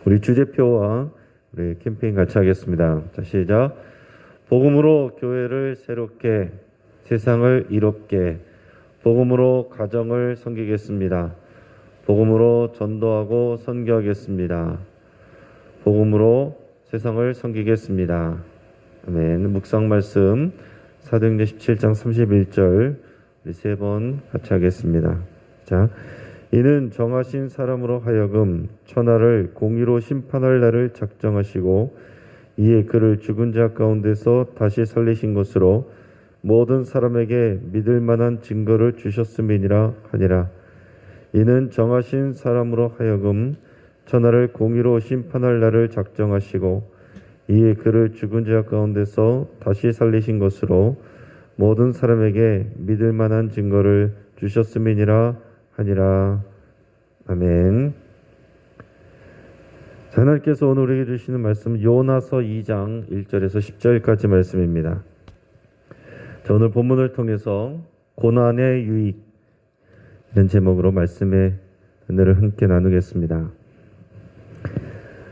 우리 주제표와 우리 캠페인 같이 하겠습니다. 자, 시작. 복음으로 교회를 새롭게, 세상을 이롭게, 복음으로 가정을 섬기겠습니다. 복음으로 전도하고 선교하겠습니다. 복음으로 세상을 섬기겠습니다. 아멘. 묵상 말씀 사도행전 17장 31절 우리 세 번 같이 하겠습니다. 자, 이는 정하신 사람으로 하여금 천하를 공의로 심판할 날을 작정하시고 이에 그를 죽은 자 가운데서 다시 살리신 것으로 모든 사람에게 믿을 만한 증거를 주셨음이니라 하니라. 이는 정하신 사람으로 하여금 천하를 공의로 심판할 날을 작정하시고 이에 그를 죽은 자 가운데서 다시 살리신 것으로 모든 사람에게 믿을 만한 증거를 주셨음이니라 하니라. 아멘. 하나님께서 오늘 우리에게 주시는 말씀은 요나서 2장 1절에서 10절까지 말씀입니다. 자, 오늘 본문을 통해서 고난의 유익 이런 제목으로 말씀의 은혜를 함께 나누겠습니다.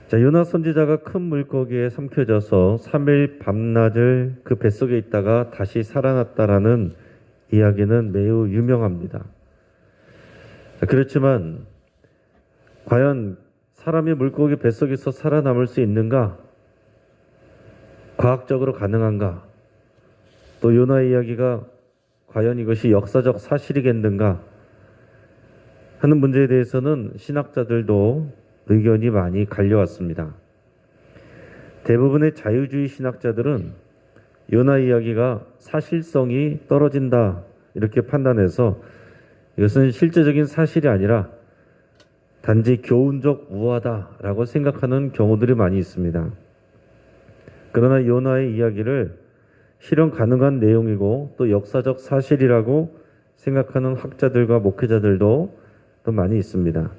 자, 요나 선지자가 큰 물고기에 삼켜져서 3일 밤낮을 그 뱃속에 있다가 다시 살아났다라는 이야기는 매우 유명합니다. 자, 그렇지만 과연 사람이 물고기 뱃속에서 살아남을 수 있는가? 과학적으로 가능한가? 또 요나의 이야기가 과연 이것이 역사적 사실이겠는가? 하는 문제에 대해서는 신학자들도 의견이 많이 갈려왔습니다. 대부분의 자유주의 신학자들은 요나 이야기가 사실성이 떨어진다 이렇게 판단해서 이것은 실제적인 사실이 아니라 단지 교훈적 우화다라고 생각하는 경우들이 많이 있습니다. 그러나 요나의 이야기를 실현 가능한 내용이고 또 역사적 사실이라고 생각하는 학자들과 목회자들도 또 많이 있습니다.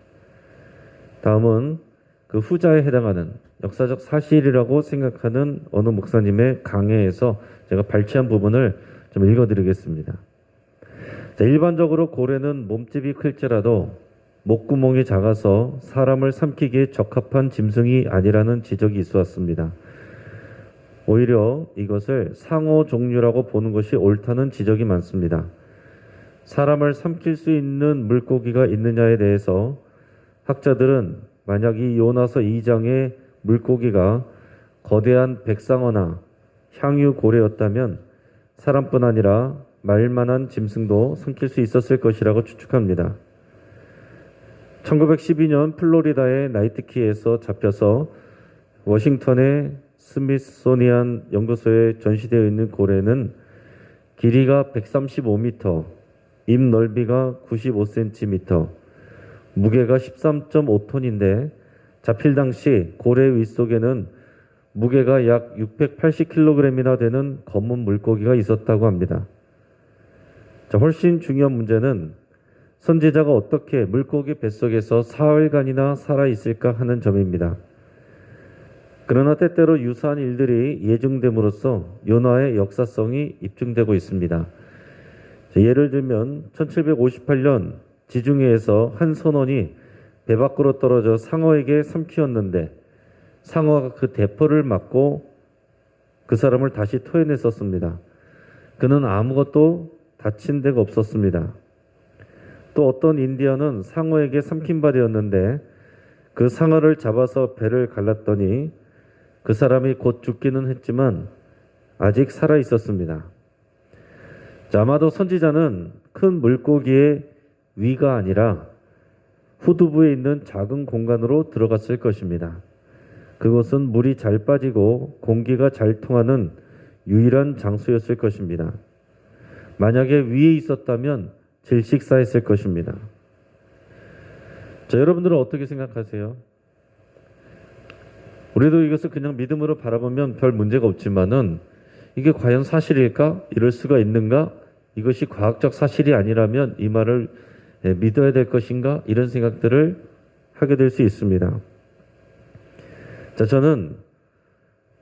다음은 그 후자에 해당하는 역사적 사실이라고 생각하는 어느 목사님의 강해에서 제가 발췌한 부분을 좀 읽어드리겠습니다. 자, 일반적으로 고래는 몸집이 클지라도 목구멍이 작아서 사람을 삼키기에 적합한 짐승이 아니라는 지적이 있어왔습니다. 오히려 이것을 상어 종류라고 보는 것이 옳다는 지적이 많습니다. 사람을 삼킬 수 있는 물고기가 있느냐에 대해서 학자들은 만약 이 요나서 2장의 물고기가 거대한 백상어나 향유고래였다면 사람뿐 아니라 말만한 짐승도 삼킬 수 있었을 것이라고 추측합니다. 1912년 플로리다의 나이트키에서 잡혀서 워싱턴의 스미소니안 연구소에 전시되어 있는 고래는 길이가 135m, 입 넓이가 95cm, 무게가 13.5톤인데 잡힐 당시 고래 윗속에는 무게가 약 680kg이나 되는 검은 물고기가 있었다고 합니다. 자, 훨씬 중요한 문제는 선지자가 어떻게 물고기 뱃속에서 사흘간이나 살아있을까 하는 점입니다. 그러나 때때로 유사한 일들이 예증됨으로써 요나의 역사성이 입증되고 있습니다. 예를 들면 1758년 지중해에서 한 선원이 배 밖으로 떨어져 상어에게 삼키었는데 상어가 그 대포를 맞고 그 사람을 다시 토해냈었습니다. 그는 아무것도 다친 데가 없었습니다. 또 어떤 인디언은 상어에게 삼킨 바 되었는데 그 상어를 잡아서 배를 갈랐더니 그 사람이 곧 죽기는 했지만 아직 살아 있었습니다. 자, 아마도 선지자는 큰 물고기의 위가 아니라 후두부에 있는 작은 공간으로 들어갔을 것입니다. 그곳은 물이 잘 빠지고 공기가 잘 통하는 유일한 장소였을 것입니다. 만약에 위에 있었다면 질식사했을 것입니다. 자, 여러분들은 어떻게 생각하세요? 우리도 이것을 그냥 믿음으로 바라보면 별 문제가 없지만은 이게 과연 사실일까? 이럴 수가 있는가? 이것이 과학적 사실이 아니라면 이 말을 믿어야 될 것인가? 이런 생각들을 하게 될 수 있습니다. 자, 저는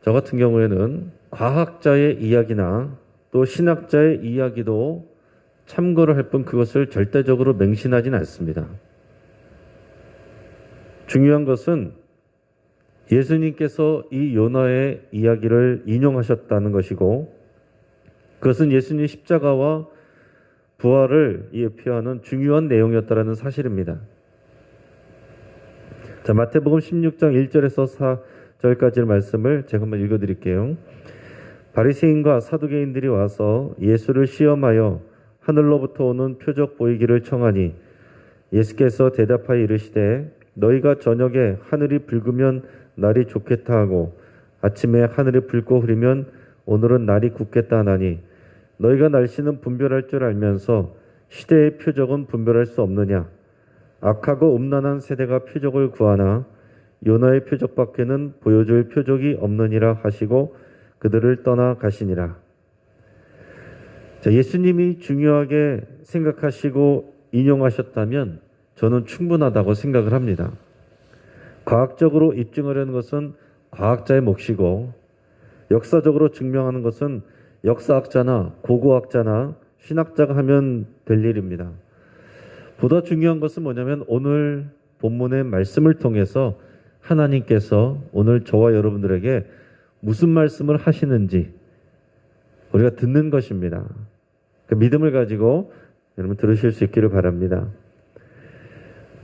저 같은 경우에는 과학자의 이야기나 또 신학자의 이야기도 참고를 할 뿐 그것을 절대적으로 맹신하지는 않습니다. 중요한 것은 예수님께서 이 요나의 이야기를 인용하셨다는 것이고, 그것은 예수님 십자가와 부활을 예표하는 중요한 내용이었다는 사실입니다. 자, 마태복음 16장 1절에서 4절까지의 말씀을 제가 한번 읽어드릴게요. 바리새인과 사두개인들이 와서 예수를 시험하여 하늘로부터 오는 표적 보이기를 청하니, 예수께서 대답하여 이르시되 너희가 저녁에 하늘이 붉으면 날이 좋겠다 하고 아침에 하늘이 붉고 흐리면 오늘은 날이 굳겠다 하나니, 너희가 날씨는 분별할 줄 알면서 시대의 표적은 분별할 수 없느냐? 악하고 음란한 세대가 표적을 구하나 요나의 표적밖에는 보여줄 표적이 없느니라 하시고 그들을 떠나 가시니라. 자, 예수님이 중요하게 생각하시고 인용하셨다면 저는 충분하다고 생각을 합니다. 과학적으로 입증하려는 것은 과학자의 몫이고, 역사적으로 증명하는 것은 역사학자나 고고학자나 신학자가 하면 될 일입니다. 보다 중요한 것은 뭐냐면 오늘 본문의 말씀을 통해서 하나님께서 오늘 저와 여러분들에게 무슨 말씀을 하시는지 우리가 듣는 것입니다. 그 믿음을 가지고 여러분 들으실 수 있기를 바랍니다.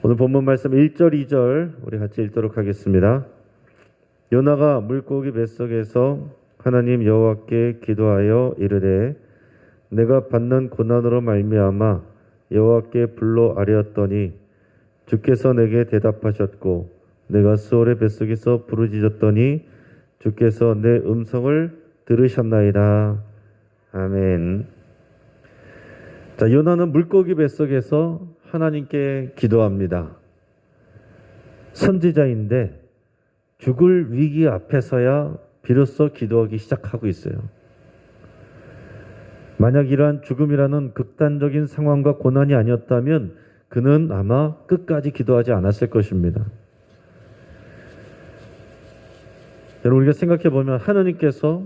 오늘 본문 말씀 1절, 2절 우리 같이 읽도록 하겠습니다. 요나가 물고기 뱃속에서 하나님 여호와께 기도하여 이르되 내가 받는 고난으로 말미암아 여호와께 불러 아뢰었더니 주께서 내게 대답하셨고 내가 수월의 뱃속에서 부르짖었더니 주께서 내 음성을 들으셨나이다. 아멘. 자, 요나는 물고기 뱃속에서 하나님께 기도합니다. 선지자인데 죽을 위기 앞에서야 비로소 기도하기 시작하고 있어요. 만약 이러한 죽음이라는 극단적인 상황과 고난이 아니었다면 그는 아마 끝까지 기도하지 않았을 것입니다. 여러분, 우리가 생각해 보면 하나님께서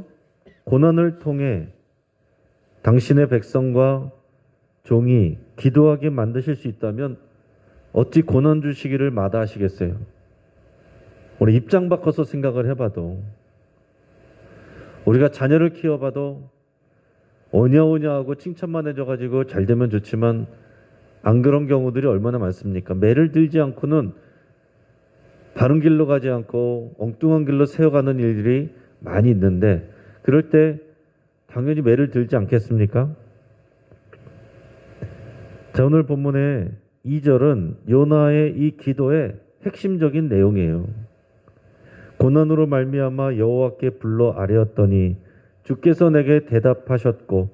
고난을 통해 당신의 백성과 종이 기도하게 만드실 수 있다면 어찌 고난 주시기를 마다하시겠어요? 우리 입장 바꿔서 생각을 해봐도, 우리가 자녀를 키워봐도 오냐 하고 칭찬만 해줘가지고 잘 되면 좋지만 안 그런 경우들이 얼마나 많습니까? 매를 들지 않고는 바른 길로 가지 않고 엉뚱한 길로 세워가는 일들이 많이 있는데, 그럴 때 당연히 매를 들지 않겠습니까? 자, 오늘 본문의 2절은 요나의 이 기도의 핵심적인 내용이에요. 고난으로 말미암아 여호와께 불러 아뢰었더니 주께서 내게 대답하셨고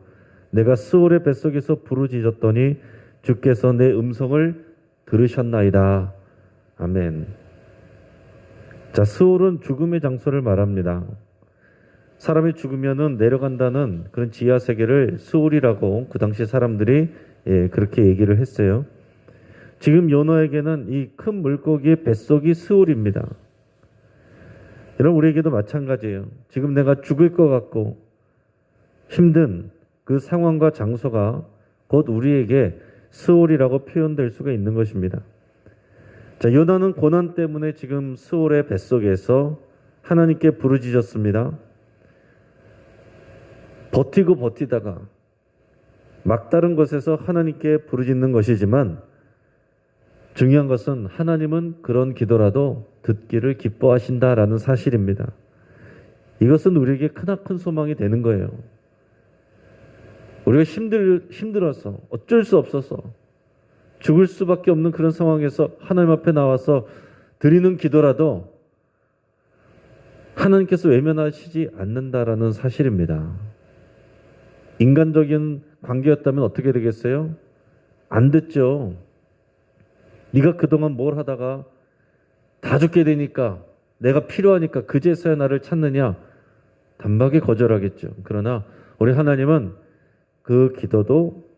내가 스올의 뱃속에서 부르짖었더니 주께서 내 음성을 들으셨나이다. 아멘. 자, 스올은 죽음의 장소를 말합니다. 사람이 죽으면은 내려간다는 그런 지하 세계를 스올이라고 그 당시 사람들이 그렇게 얘기를 했어요. 지금 요나에게는 이 큰 물고기의 뱃속이 스올입니다. 여러분, 우리에게도 마찬가지예요. 지금 내가 죽을 것 같고 힘든 그 상황과 장소가 곧 우리에게 스올이라고 표현될 수가 있는 것입니다. 자, 요나는 고난 때문에 지금 스올의 뱃속에서 하나님께 부르짖었습니다. 버티고 버티다가 막다른 곳에서 하나님께 부르짖는 것이지만 중요한 것은 하나님은 그런 기도라도 듣기를 기뻐하신다라는 사실입니다. 이것은 우리에게 크나큰 소망이 되는 거예요. 우리가 힘들어서 어쩔 수 없어서 죽을 수밖에 없는 그런 상황에서 하나님 앞에 나와서 드리는 기도라도 하나님께서 외면하시지 않는다라는 사실입니다. 인간적인 관계였다면 어떻게 되겠어요? 안 듣죠. 네가 그동안 뭘 하다가 다 죽게 되니까, 내가 필요하니까 그제서야 나를 찾느냐, 단박에 거절하겠죠. 그러나 우리 하나님은 그 기도도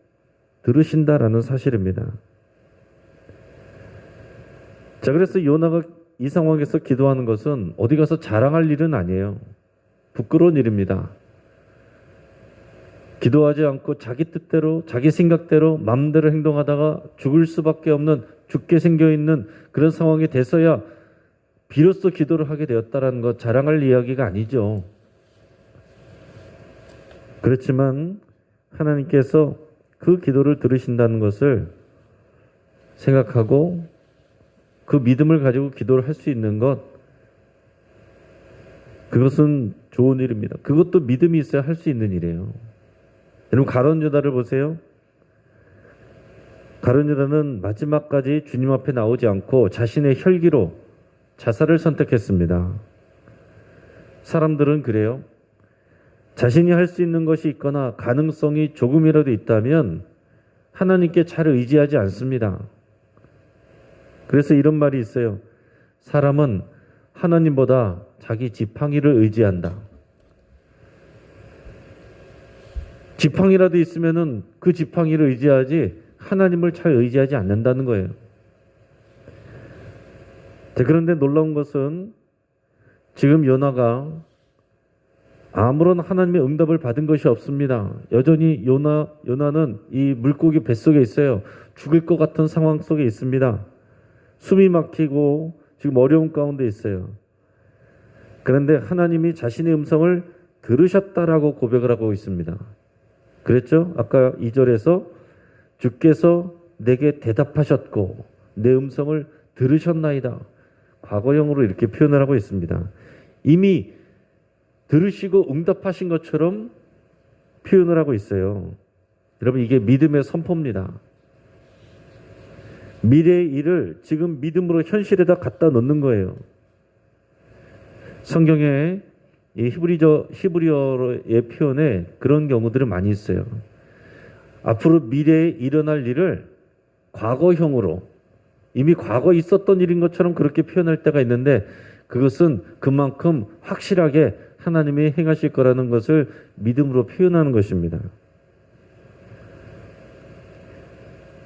들으신다라는 사실입니다. 자, 그래서 요나가 이 상황에서 기도하는 것은 어디 가서 자랑할 일은 아니에요. 부끄러운 일입니다. 기도하지 않고 자기 뜻대로 자기 생각대로 마음대로 행동하다가 죽을 수밖에 없는, 죽게 생겨있는 그런 상황이 돼서야 비로소 기도를 하게 되었다라는 것 자랑할 이야기가 아니죠. 그렇지만 하나님께서 그 기도를 들으신다는 것을 생각하고 그 믿음을 가지고 기도를 할 수 있는 것, 그것은 좋은 일입니다. 그것도 믿음이 있어야 할 수 있는 일이에요. 여러분 가룟 유다를 보세요. 가룟 유다는 마지막까지 주님 앞에 나오지 않고 자신의 혈기로 자살을 선택했습니다. 사람들은 그래요. 자신이 할 수 있는 것이 있거나 가능성이 조금이라도 있다면 하나님께 잘 의지하지 않습니다. 그래서 이런 말이 있어요. 사람은 하나님보다 자기 지팡이를 의지한다. 지팡이라도 있으면은 그 지팡이를 의지하지 하나님을 잘 의지하지 않는다는 거예요. 자, 그런데 놀라운 것은 지금 요나가 아무런 하나님의 응답을 받은 것이 없습니다. 여전히 요나는 이 물고기 뱃속에 있어요. 죽을 것 같은 상황 속에 있습니다. 숨이 막히고 지금 어려운 가운데 있어요. 그런데 하나님이 자신의 음성을 들으셨다라고 고백을 하고 있습니다. 그랬죠? 아까 2절에서 주께서 내게 대답하셨고 내 음성을 들으셨나이다. 과거형으로 이렇게 표현을 하고 있습니다. 이미 들으시고 응답하신 것처럼 표현을 하고 있어요. 여러분 이게 믿음의 선포입니다. 미래의 일을 지금 믿음으로 현실에다 갖다 놓는 거예요. 성경에 이 히브리어의 표현에 그런 경우들이 많이 있어요. 앞으로 미래에 일어날 일을 과거형으로 이미 과거에 있었던 일인 것처럼 그렇게 표현할 때가 있는데 그것은 그만큼 확실하게 하나님이 행하실 거라는 것을 믿음으로 표현하는 것입니다.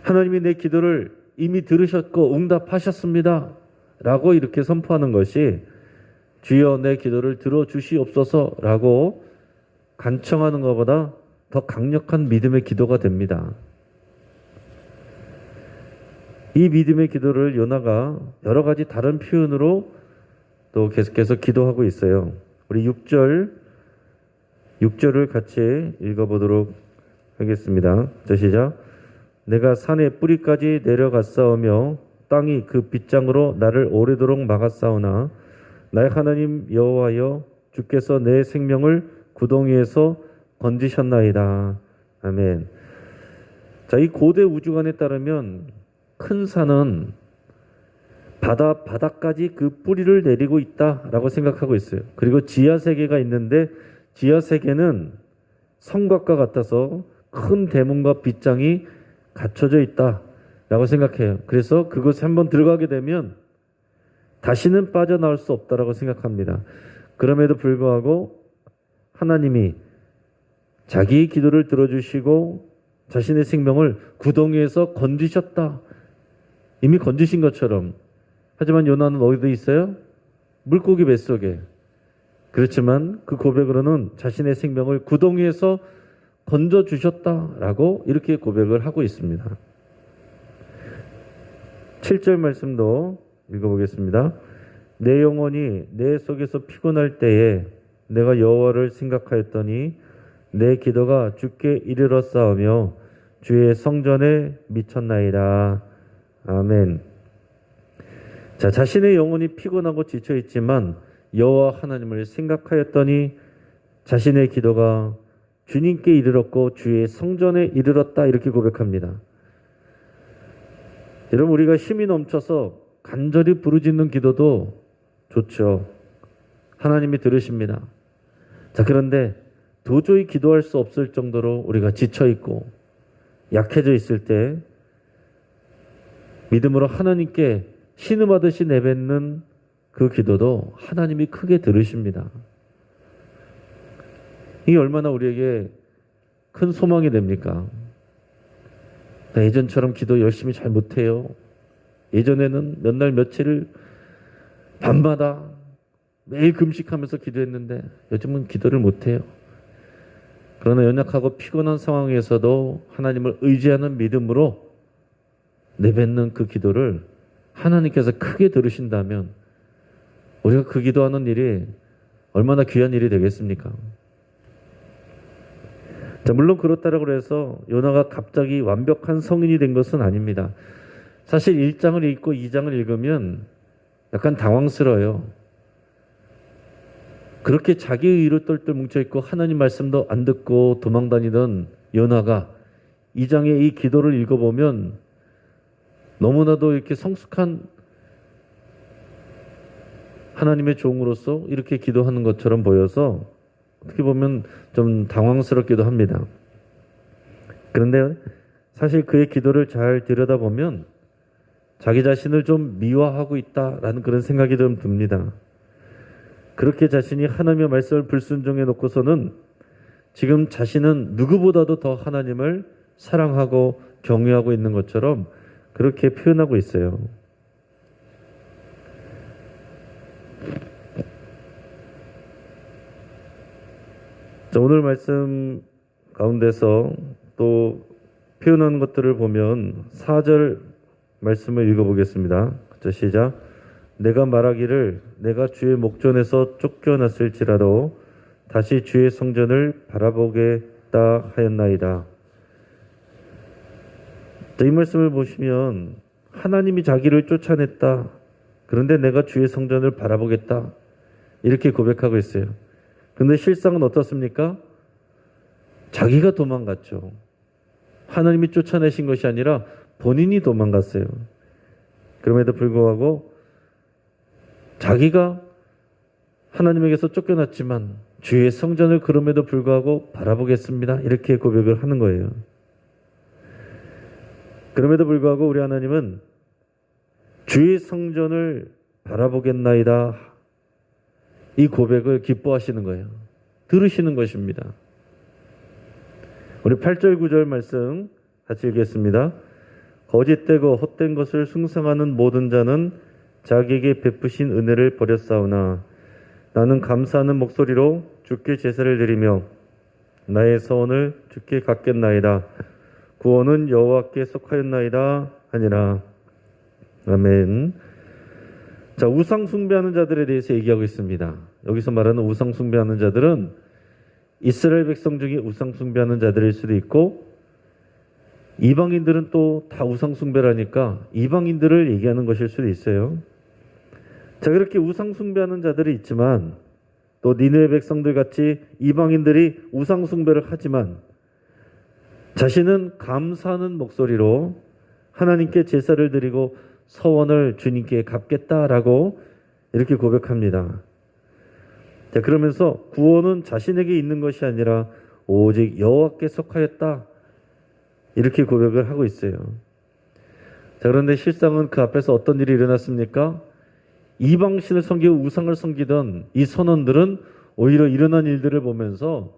하나님이 내 기도를 이미 들으셨고 응답하셨습니다. 라고 이렇게 선포하는 것이 주여 내 기도를 들어주시옵소서 라고 간청하는 것보다 더 강력한 믿음의 기도가 됩니다. 이 믿음의 기도를 요나가 여러 가지 다른 표현으로 또 계속해서 기도하고 있어요. 우리 6절을 같이 읽어보도록 하겠습니다. 시작. 내가 산의 뿌리까지 내려갔사오며 땅이 그 빗장으로 나를 오래도록 막았사오나 나의 하나님 여호와여 주께서 내 생명을 구덩이에서 건지셨나이다. 아멘. 자, 이 고대 우주관에 따르면 큰 산은 바닥까지 그 뿌리를 내리고 있다라고 생각하고 있어요. 그리고 지하 세계가 있는데 지하 세계는 성곽과 같아서 큰 대문과 빗장이 갖춰져 있다라고 생각해요. 그래서 그곳에 한번 들어가게 되면 다시는 빠져나올 수 없다라고 생각합니다. 그럼에도 불구하고 하나님이 자기의 기도를 들어주시고 자신의 생명을 구덩이에서 건지셨다. 이미 건지신 것처럼. 하지만 요나는 어디에 있어요? 물고기 뱃속에. 그렇지만 그 고백으로는 자신의 생명을 구덩이에서 건져주셨다라고 이렇게 고백을 하고 있습니다. 7절 말씀도 읽어보겠습니다. 내 영혼이 내 속에서 피곤할 때에 내가 여호와를 생각하였더니 내 기도가 주께 이르렀사오며 주의 성전에 미쳤나이다. 아멘. 자, 자신의 영혼이 피곤하고 지쳐 있지만 여호와 하나님을 생각하였더니 자신의 기도가 주님께 이르렀고 주의 성전에 이르렀다 이렇게 고백합니다. 여러분 우리가 힘이 넘쳐서 간절히 부르짖는 기도도 좋죠. 하나님이 들으십니다. 자, 그런데 도저히 기도할 수 없을 정도로 우리가 지쳐 있고 약해져 있을 때 믿음으로 하나님께 신음하듯이 내뱉는 그 기도도 하나님이 크게 들으십니다. 이게 얼마나 우리에게 큰 소망이 됩니까? 나 예전처럼 기도 열심히 잘 못해요. 예전에는 몇 날 며칠을 밤마다 매일 금식하면서 기도했는데 요즘은 기도를 못해요. 그러나 연약하고 피곤한 상황에서도 하나님을 의지하는 믿음으로 내뱉는 그 기도를 하나님께서 크게 들으신다면 우리가 그 기도하는 일이 얼마나 귀한 일이 되겠습니까? 자, 물론 그렇다고 해서 요나가 갑자기 완벽한 성인이 된 것은 아닙니다. 사실 1장을 읽고 2장을 읽으면 약간 당황스러워요. 그렇게 자기의 의로 똘똘 뭉쳐있고 하나님 말씀도 안 듣고 도망다니던 요나가 2장의 이 기도를 읽어보면 너무나도 이렇게 성숙한 하나님의 종으로서 이렇게 기도하는 것처럼 보여서 어떻게 보면 좀 당황스럽기도 합니다. 그런데 사실 그의 기도를 잘 들여다보면 자기 자신을 좀 미화하고 있다라는 그런 생각이 좀 듭니다. 그렇게 자신이 하나님의 말씀을 불순종해 놓고서는 지금 자신은 누구보다도 더 하나님을 사랑하고 경외하고 있는 것처럼 그렇게 표현하고 있어요. 자, 오늘 말씀 가운데서 또 표현한 것들을 보면 4절 말씀을 읽어보겠습니다. 자, 시작. 내가 말하기를 내가 주의 목전에서 쫓겨났을지라도 다시 주의 성전을 바라보겠다 하였나이다. 자, 이 말씀을 보시면 하나님이 자기를 쫓아냈다. 그런데 내가 주의 성전을 바라보겠다. 이렇게 고백하고 있어요. 그런데 실상은 어떻습니까? 자기가 도망갔죠. 하나님이 쫓아내신 것이 아니라 본인이 도망갔어요. 그럼에도 불구하고 자기가 하나님에게서 쫓겨났지만 주의 성전을 그럼에도 불구하고 바라보겠습니다. 이렇게 고백을 하는 거예요. 그럼에도 불구하고 우리 하나님은 주의 성전을 바라보겠나이다. 이 고백을 기뻐하시는 거예요. 들으시는 것입니다. 우리 8절 9절 말씀 같이 읽겠습니다. 거짓되고 헛된 것을 숭상하는 모든 자는 자기에게 베푸신 은혜를 버렸사오나 나는 감사하는 목소리로 주께 제사를 드리며 나의 서원을 주께 갚겠나이다. 구원은 여호와께 속하였나이다 하니라. 아멘. 자, 우상 숭배하는 자들에 대해서 얘기하고 있습니다. 여기서 말하는 우상 숭배하는 자들은 이스라엘 백성 중에 우상 숭배하는 자들일 수도 있고 이방인들은 또 다 우상 숭배를 하니까 이방인들을 얘기하는 것일 수도 있어요. 자, 그렇게 우상 숭배하는 자들이 있지만 또 니느웨 백성들 같이 이방인들이 우상 숭배를 하지만 자신은 감사하는 목소리로 하나님께 제사를 드리고 서원을 주님께 갚겠다라고 이렇게 고백합니다. 자, 그러면서 구원은 자신에게 있는 것이 아니라 오직 여호와께 속하였다. 이렇게 고백을 하고 있어요. 자, 그런데 실상은 그 앞에서 어떤 일이 일어났습니까? 이방신을 섬기고 우상을 섬기던 이 선원들은 오히려 일어난 일들을 보면서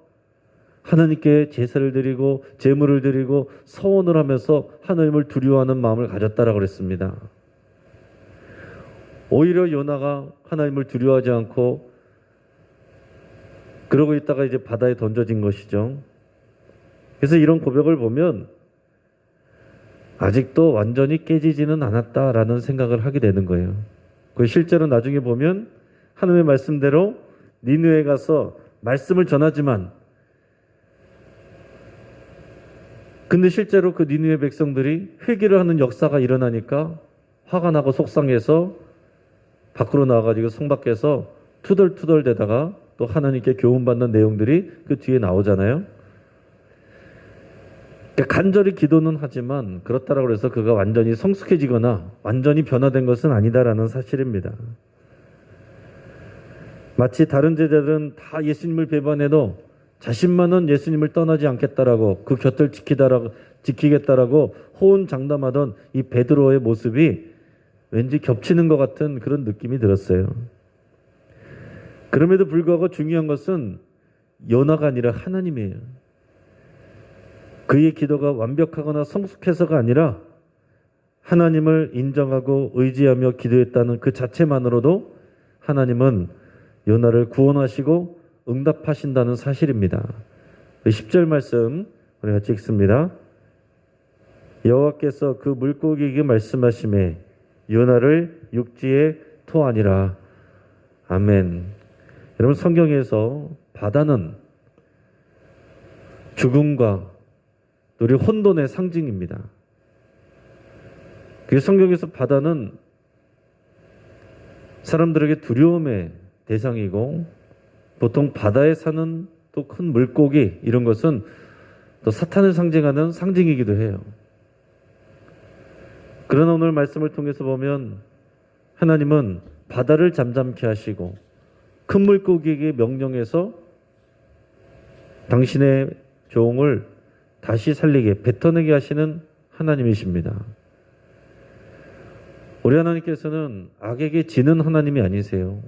하나님께 제사를 드리고 제물을 드리고 서원을 하면서 하나님을 두려워하는 마음을 가졌다라고 그랬습니다. 오히려 요나가 하나님을 두려워하지 않고 그러고 있다가 이제 바다에 던져진 것이죠. 그래서 이런 고백을 보면 아직도 완전히 깨지지는 않았다라는 생각을 하게 되는 거예요. 그 실제로 나중에 보면 하나님의 말씀대로 니느웨에 가서 말씀을 전하지만 근데 실제로 그 니느웨 백성들이 회개를 하는 역사가 일어나니까 화가 나고 속상해서 밖으로 나와가지고 성 밖에서 투덜투덜 대다가 또 하나님께 교훈받는 내용들이 그 뒤에 나오잖아요. 간절히 기도는 하지만 그렇다라고 해서 그가 완전히 성숙해지거나 완전히 변화된 것은 아니다라는 사실입니다. 마치 다른 제자들은 다 예수님을 배반해도 자신만은 예수님을 떠나지 않겠다라고 그 곁을 지키겠다라고 호언장담하던 이 베드로의 모습이 왠지 겹치는 것 같은 그런 느낌이 들었어요. 그럼에도 불구하고 중요한 것은 요나가 아니라 하나님이에요. 그의 기도가 완벽하거나 성숙해서가 아니라 하나님을 인정하고 의지하며 기도했다는 그 자체만으로도 하나님은 요나를 구원하시고 응답하신다는 사실입니다. 10절 말씀 우리 같이 읽습니다. 여호와께서 그 물고기에게 말씀하시매 요나를 육지에 토하니라. 아멘. 여러분, 성경에서 바다는 죽음과 우리 혼돈의 상징입니다. 그 성경에서 바다는 사람들에게 두려움의 대상이고, 보통 바다에 사는 또 큰 물고기 이런 것은 또 사탄을 상징하는 상징이기도 해요. 그러나 오늘 말씀을 통해서 보면 하나님은 바다를 잠잠케 하시고 큰 물고기에게 명령해서 당신의 종을 다시 살리게 뱉어내게 하시는 하나님이십니다. 우리 하나님께서는 악에게 지는 하나님이 아니세요.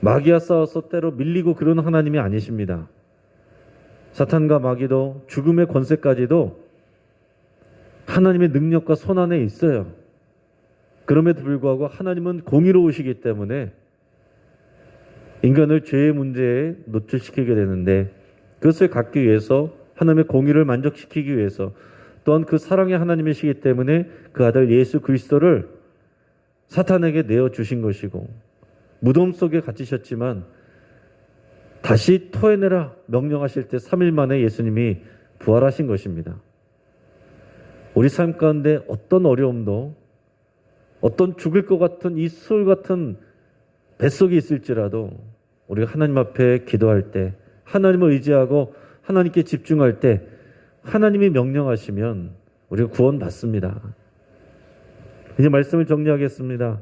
마귀와 싸워서 때로 밀리고 그런 하나님이 아니십니다. 사탄과 마귀도 죽음의 권세까지도 하나님의 능력과 손안에 있어요. 그럼에도 불구하고 하나님은 공의로우시기 때문에 인간을 죄의 문제에 노출시키게 되는데, 그것을 갖기 위해서 하나님의 공의를 만족시키기 위해서, 또한 그 사랑의 하나님이시기 때문에 그 아들 예수 그리스도를 사탄에게 내어주신 것이고, 무덤 속에 갇히셨지만 다시 토해내라 명령하실 때 3일 만에 예수님이 부활하신 것입니다. 우리 삶 가운데 어떤 어려움도, 어떤 죽을 것 같은 이 수월 같은 뱃속에 있을지라도 우리가 하나님 앞에 기도할 때, 하나님을 의지하고 하나님께 집중할 때 하나님이 명령하시면 우리가 구원받습니다. 이제 말씀을 정리하겠습니다.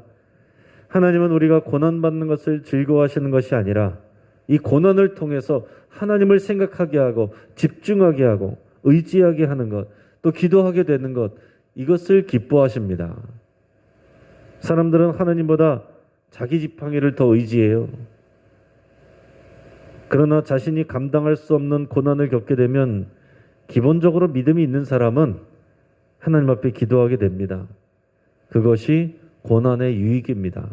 하나님은 우리가 고난받는 것을 즐거워하시는 것이 아니라 이 고난을 통해서 하나님을 생각하게 하고 집중하게 하고 의지하게 하는 것, 또 기도하게 되는 것, 이것을 기뻐하십니다. 사람들은 하나님보다 자기 지팡이를 더 의지해요. 그러나 자신이 감당할 수 없는 고난을 겪게 되면 기본적으로 믿음이 있는 사람은 하나님 앞에 기도하게 됩니다. 그것이 고난의 유익입니다.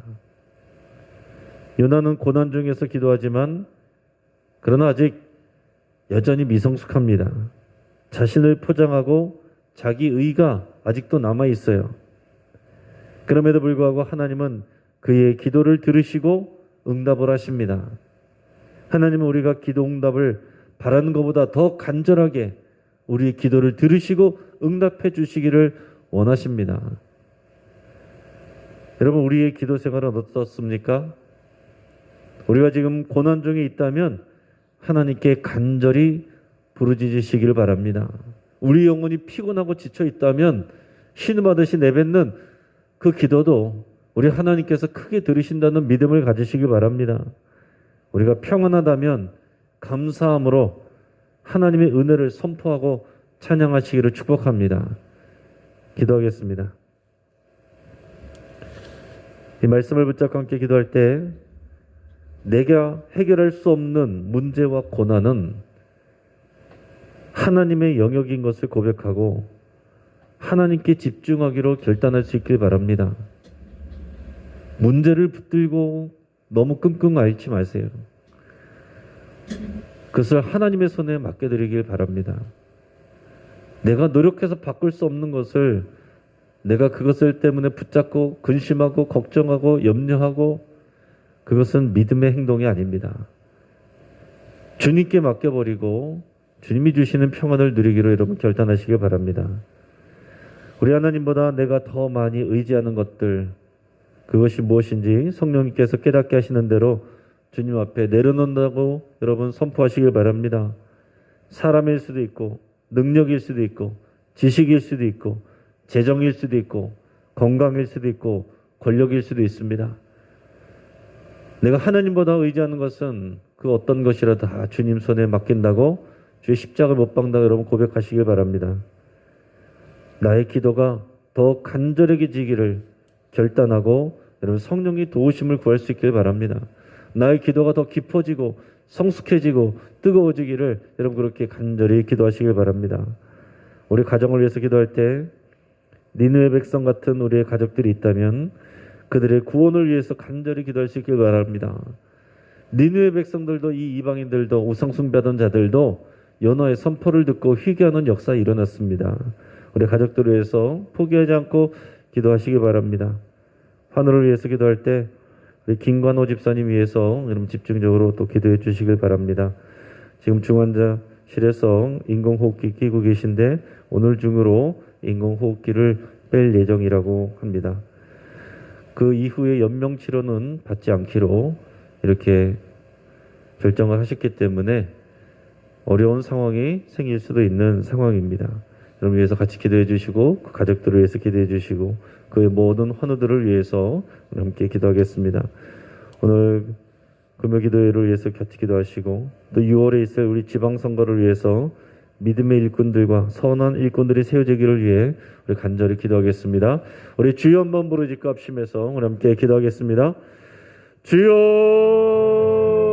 요나는 고난 중에서 기도하지만 그러나 아직 여전히 미성숙합니다. 자신을 포장하고 자기 의가 아직도 남아 있어요. 그럼에도 불구하고 하나님은 그의 기도를 들으시고 응답을 하십니다. 하나님은 우리가 기도 응답을 바라는 것보다 더 간절하게 우리의 기도를 들으시고 응답해 주시기를 원하십니다. 여러분, 우리의 기도 생활은 어떻습니까? 우리가 지금 고난 중에 있다면 하나님께 간절히 부르짖으시기를 바랍니다. 우리 영혼이 피곤하고 지쳐 있다면 신음하듯이 내뱉는 그 기도도 우리 하나님께서 크게 들으신다는 믿음을 가지시기 바랍니다. 우리가 평안하다면 감사함으로 하나님의 은혜를 선포하고 찬양하시기를 축복합니다. 기도하겠습니다. 이 말씀을 붙잡고 함께 기도할 때 내가 해결할 수 없는 문제와 고난은 하나님의 영역인 것을 고백하고 하나님께 집중하기로 결단할 수 있길 바랍니다. 문제를 붙들고 너무 끙끙 앓지 마세요. 그것을 하나님의 손에 맡겨드리길 바랍니다. 내가 노력해서 바꿀 수 없는 것을 내가 그것을 때문에 붙잡고 근심하고 걱정하고 염려하고, 그것은 믿음의 행동이 아닙니다. 주님께 맡겨버리고 주님이 주시는 평안을 누리기로 여러분 결단하시길 바랍니다. 우리 하나님보다 내가 더 많이 의지하는 것들, 그것이 무엇인지 성령님께서 깨닫게 하시는 대로 주님 앞에 내려놓는다고 여러분 선포하시길 바랍니다. 사람일 수도 있고 능력일 수도 있고 지식일 수도 있고 재정일 수도 있고 건강일 수도 있고 권력일 수도 있습니다. 내가 하나님보다 의지하는 것은 그 어떤 것이라도 다 주님 손에 맡긴다고 주의 십자가를 못 박는다고 여러분 고백하시길 바랍니다. 나의 기도가 더 간절해지기를 결단하고 여러분 성령이 도우심을 구할 수 있길 바랍니다. 나의 기도가 더 깊어지고 성숙해지고 뜨거워지기를 여러분 그렇게 간절히 기도하시길 바랍니다. 우리 가정을 위해서 기도할 때 니느웨 백성 같은 우리의 가족들이 있다면 그들의 구원을 위해서 간절히 기도할 수 있길 바랍니다. 니느웨 백성들도 이 이방인들도 우상 숭배하던 자들도 연호의 선포를 듣고 회개하는 역사가 일어났습니다. 우리 가족들을 위해서 포기하지 않고 기도하시기 바랍니다. 하늘을 위해서 기도할 때 우리 김관호 집사님 위해서 여러분 집중적으로 또 기도해 주시길 바랍니다. 지금 중환자실에서 인공호흡기 끼고 계신데 오늘 중으로 인공호흡기를 뺄 예정이라고 합니다. 그 이후에 연명치료는 받지 않기로 이렇게 결정을 하셨기 때문에 어려운 상황이 생길 수도 있는 상황입니다. 여러분 위해서 같이 기도해 주시고 그 가족들을 위해서 기도해 주시고 그의 모든 환우들을 위해서 함께 기도하겠습니다. 오늘 금요기도회를 위해서 같이 기도하시고 또 6월에 있을 우리 지방선거를 위해서 믿음의 일꾼들과 선한 일꾼들이 세워지기를 위해 우리 간절히 기도하겠습니다. 우리 주여 한번 부르짖고 합심해서 우리 함께 기도하겠습니다. 주여